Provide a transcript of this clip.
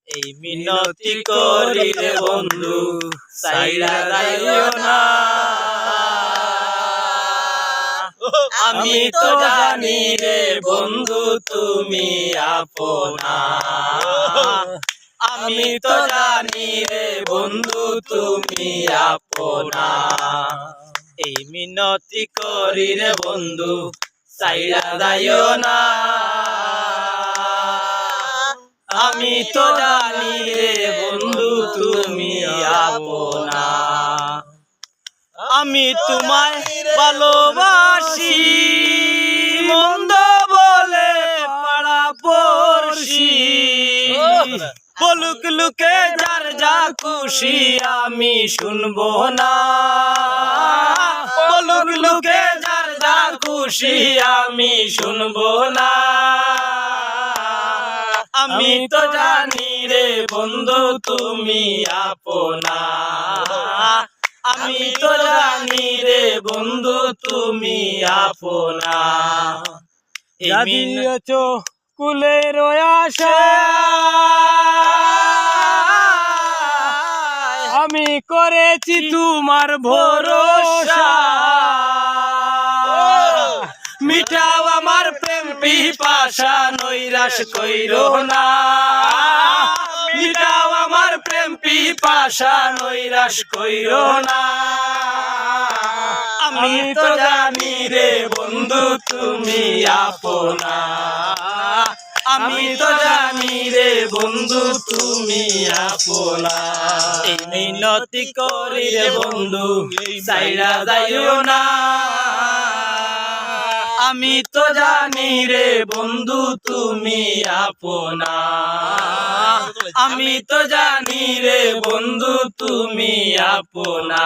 এই মিনতি করি রে বন্ধু সাইরা যাইও না। আমি তো জানি রে বন্ধু তুমি আপনা। আমি তো জানি রে বন্ধু তুমি আপনা। এই মিনতি করি রে বন্ধু সাইরা যাইও না। আমি তো জানি রে বন্ধু তুমি আপনা। আমি তোমায় ভালোবাসি মন্দ বলে পাড়া পড়শি। বলুক লুকে যার যা খুশি আমি শুনবো না। বলুক লুকে যার যা খুশি আমি শুনবো না। আমি তো জানি রে বন্ধু তুমি আপনা। আমি তো জানি রে বন্ধু তুমি আপনা। দিয়েছ কুলের আশা আমি করেছি তোমার ভরসা। মিটাও আমার প্রেম পিপাসা নৈরাশ কইরো না। মিটাও আমার প্রেম পিপাসা নৈরাশ কইরো না। আমি তো জানি রে বন্ধু তুমি আপনা। আমি তো জানি রে বন্ধু তুমি আপনা। এই মিনতি করি রে বন্ধু সাইরা যাইও না। আমি তো জানি রে বন্ধু তুমি আপনা। আমি তো জানি রে বন্ধু তুমি আপনা।